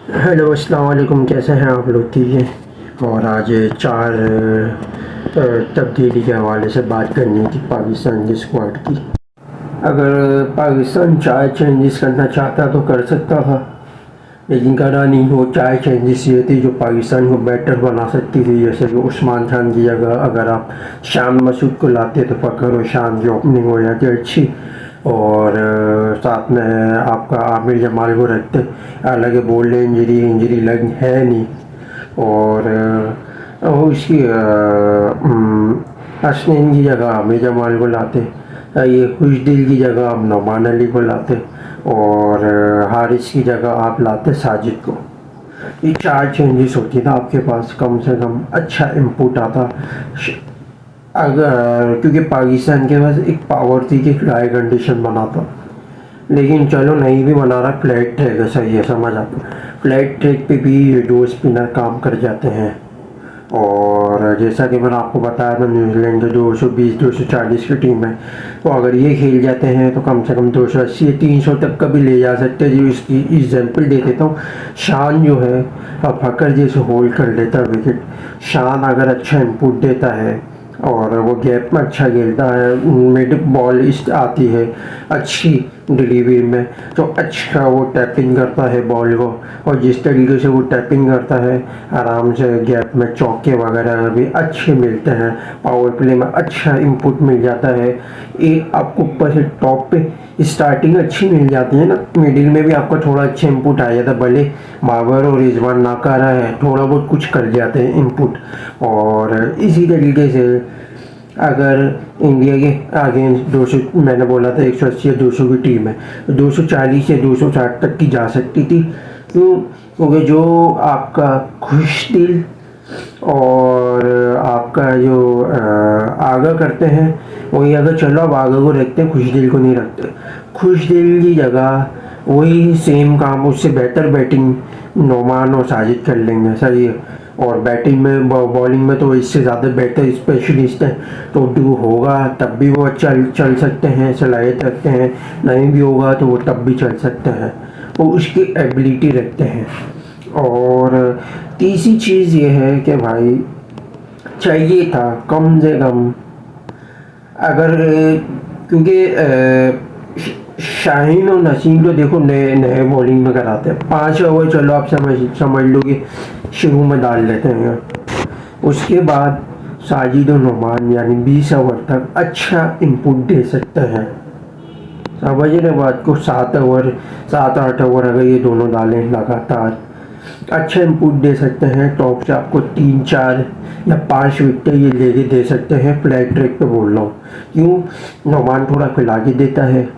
Hello अस्सलाम वालेकुम, कैसे हैं आप लोग? ठीक है। और आज चार तब्दीली के हवाले से बात करनी थी पाकिस्तान की स्क्वाड की। अगर पाकिस्तान चार चेंजेस करना चाहता तो कर सकता था, लेकिन करा नहीं। वो चार चेंजेस ये थी जो पाकिस्तान को बेटर बना सकती थी। जैसे कि उस्मान खान की जगह अगर आप शान मसूद को लाते तो फ़कर और शान की ओपनिंग हो जाती अच्छी, और साथ में आपका आमिर जमाल को रखते। हालांकि बोल्ड इंजरी लग है नहीं। और उसकी हसनैन की जगह आमिर जमाल को लाते। ये खुशदिल की जगह आप नौमान अली को लाते, और हारिस की जगह आप लाते साजिद को। ये चार चेंजेस होती ना आपके पास, कम से कम अच्छा इनपुट आता। अगर क्योंकि पाकिस्तान के पास एक पावर थी कि ट्राई कंडीशन बनाता, लेकिन चलो नहीं भी बना रहा, फ्लैट ट्रैक है, सही है, समझ आता। फ्लैट ट्रैक पे भी ये दो स्पिनर काम कर जाते हैं। और जैसा कि मैंने आपको बताया था, न्यूजीलैंड तो 220-240 की टीम है, तो अगर ये खेल जाते हैं तो कम से कम 280 या 300 तक का भी ले जा सकते हैं। जो इसकी एग्जाम्पल दे देता हूँ, शान जो है अब फकर जैसे होल्ड कर लेता है विकेट। शान अगर अच्छा इनपुट देता है और वो गैप में अच्छा खेलता है, मिड बॉल इस आती है अच्छी डिलीवरी में, तो अच्छा वो टैपिंग करता है बॉल को। और जिस तरीके से वो टैपिंग करता है, आराम से गैप में चौके वगैरह भी अच्छे मिलते हैं, पावर प्ले में अच्छा इनपुट मिल जाता है। एक आपको ऊपर से टॉप पे स्टार्टिंग अच्छी मिल जाती है ना, मिडिल में भी आपका थोड़ा अच्छा इनपुट आ जाता है। भले बाबर और रिजवान ना कर रहा है, थोड़ा बहुत कुछ कर जाते हैं इनपुट। और इसी तरीके से अगर इंडिया के अगेंस्ट 200, मैंने बोला था 180 या 200 की टीम है, तो 240 या 260 तक की जा सकती थी। क्यों? क्योंकि जो आपका खुशदिल और आपका जो आगा करते हैं, वही अगर चलो अब आगा को रखते हैं, खुशदिल को नहीं रखते। खुशदिल की जगह वही सेम काम, उससे बेहतर बैटिंग नोमान और साजिद कर लेंगे, सही है। और बैटिंग में बॉलिंग में तो इससे ज़्यादा बेहतर स्पेशलिस्ट है, तो डू होगा तब भी वो चल सकते हैं, सलाहियत रखते हैं। नहीं भी होगा तो वो तब भी चल सकते हैं, वो उसकी एबिलिटी रखते हैं। और तीसरी चीज़ ये है कि भाई चाहिए था कम से कम, अगर क्योंकि शाहीन और नसीम तो देखो नए नए बॉलिंग में कराते हैं, 5 ओवर चलो आप समझ लो कि शुरू में डाल लेते हैं। उसके बाद साजिद और नुमान यानी 20 ओवर तक अच्छा इनपुट दे सकते हैं। समझ रहे बात को? 7 ओवर 7-8 ओवर अगर ये दोनों डालें लगातार, अच्छा इनपुट दे सकते हैं। टॉप से आपको 3-4 या 5 विकेट ये लेके दे सकते हैं। फ्लैट ट्रैक पे बोल रहा हूँ, क्यों? नुमान थोड़ा खिला के देता है,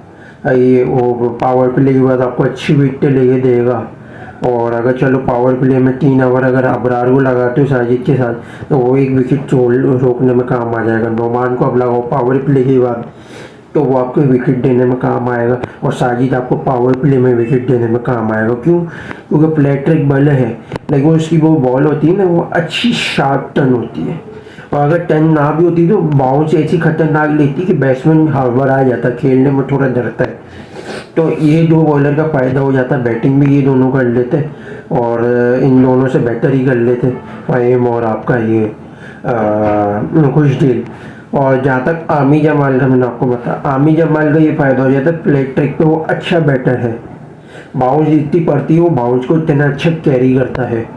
ये वो पावर प्ले के बाद आपको अच्छी विकेट लेके देगा। और अगर चलो पावर प्ले में 3 ओवर अगर अबरार को लगाते हो साजिद के साथ, तो वो एक विकेट रोकने में काम आ जाएगा। नोमान को अब लगाओ पावर प्ले के बाद, तो वो आपको विकेट देने में काम आएगा। और साजिद आपको पावर प्ले में विकेट देने में काम आएगा। क्यों? क्योंकि फ्लैट ट्रैक बल है, लेकिन उसकी वो बॉल होती है ना, वो अच्छी शार्प टर्न होती है। और अगर टर्न ना भी होती तो बाउंस ऐसी खतरनाक लेती कि बैट्समैन हड़बड़ा जाता, खेलने में थोड़ा डरता है। तो ये दो बॉलर का फ़ायदा हो जाता है, बैटिंग भी ये दोनों कर लेते और इन दोनों से बेहतर ही कर लेते, फ़हीम और आपका ये खुशदिल। और जहाँ तक आमी जमाल का, मैंने आपको बताया, आमी जमाल का ये फ़ायदा हो जाता है, फ्लैट ट्रैक पे वो अच्छा बैटर है, बाउंस जितनी पड़ती है वो बाउंस को इतना अच्छा कैरी करता है।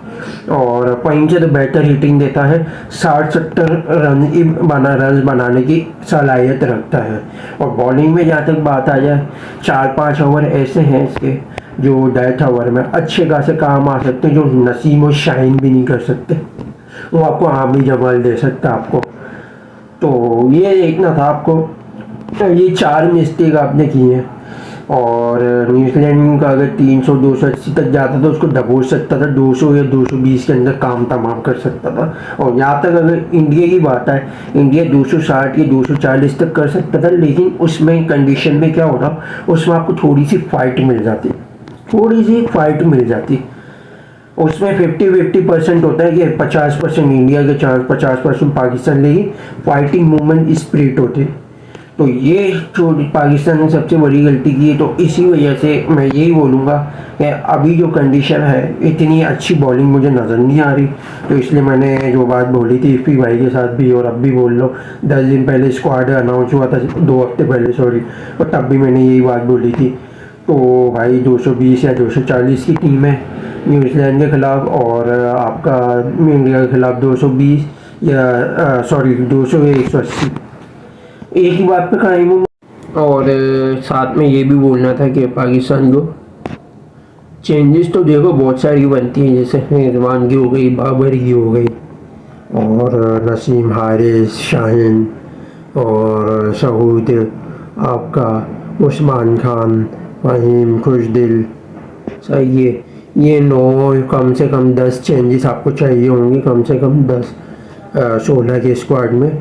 और पॉइंट से तो बेटर हिटिंग देता है, 60-70 रन बनाने की सलाहियत रखता है। और बॉलिंग में जहाँ तक बात आ जाए, 4-5 ओवर ऐसे हैं इसके जो डेथ ओवर में अच्छे खासे काम आ सकते हैं, जो नसीम और शाहीन भी नहीं कर सकते, वो आपको आमी जमाल दे सकता है आपको। तो ये देखना था आपको, तो ये 4 मिस्टेक आपने की हैं। और न्यूजीलैंड का अगर 300-280 तक जाता तो उसको दबोच सकता था, 200 या 220 के अंदर काम तमाम कर सकता था। और यहाँ तक अगर इंडिया की बात है, इंडिया 260 या 240 तक कर सकता था, लेकिन उसमें कंडीशन में क्या होता, उसमें आपको थोड़ी सी फाइट मिल जाती, थोड़ी सी फाइट मिल जाती। उसमें 50-50% होता है कि 50% इंडिया के चांस, 50% पाकिस्तान, लेकिन फाइटिंग मूवमेंट स्पिरिट होती। तो ये जो पाकिस्तान ने सबसे बड़ी गलती की है, तो इसी वजह से मैं यही बोलूँगा कि अभी जो कंडीशन है इतनी अच्छी बॉलिंग मुझे नज़र नहीं आ रही। तो इसलिए मैंने जो बात बोली थी इफ़ी भाई के साथ भी और अब भी बोल लो, 10 दिन पहले स्क्वाड अनाउंस हुआ था, 2 हफ्ते पहले सॉरी, और तब भी मैंने यही बात बोली थी। तो भाई 220 या 240 की टीम है न्यूजीलैंड के ख़िलाफ़, और आपका इंडिया के ख़िलाफ़ 220 या सॉरी 200 या 180, एक ही बात पे कायम हूँ। और साथ में ये भी बोलना था कि पाकिस्तान को चेंजेस तो देखो बहुत सारी बनती हैं, जैसे रिजवान की हो गई, बाबर की हो गई, और नसीम, हारिस, शाहीन और सऊद, आपका उस्मान खान, फ़हीम, खुशदिल, सही है। ये 9 कम से कम 10 चेंजेस आपको चाहिए होंगे, कम से कम 10 16 के स्क्वाड में।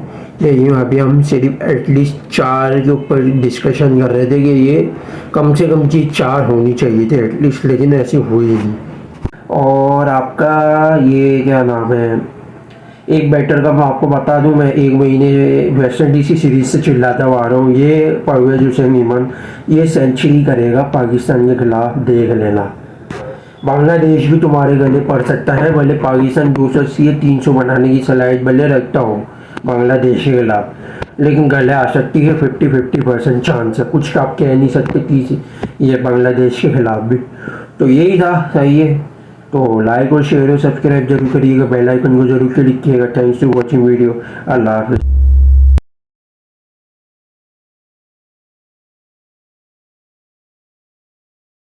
लेकिन अभी हम सिर्फ एटलीस्ट 4 के ऊपर डिस्कशन कर रहे थे कि ये कम से कम चीज़ 4 होनी चाहिए थी एटलीस्ट, लेकिन ऐसी हुई नहीं। और आपका ये क्या नाम है, एक बैटर का मैं आपको बता दूं, मैं 1 महीने वेस्ट इंडीज़ की सीरीज़ से चिल्लाता हुआ आ रहा हूँ, ये परवेज हुसैन ईमान ये सेंचुरी करेगा पाकिस्तान के खिलाफ, देख लेना। बांग्लादेश भी तुम्हारे गले पड़ सकता है, भले पाकिस्तान 280 या 300 बनाने की सलाहियत भले रखता हो बांग्लादेश के खिलाफ, लेकिन गले आ सकती है, 50-50% चांस है, कुछ आप कह नहीं सकते 30 ये बांग्लादेश के खिलाफ भी। तो यही था, सही है। तो लाइक और शेयर और सब्सक्राइब जरूर करिएगा, बेल आइकन को जरूर क्लिक कीजिएगा। Thanks to watching video. अल्लाह हाफिज़।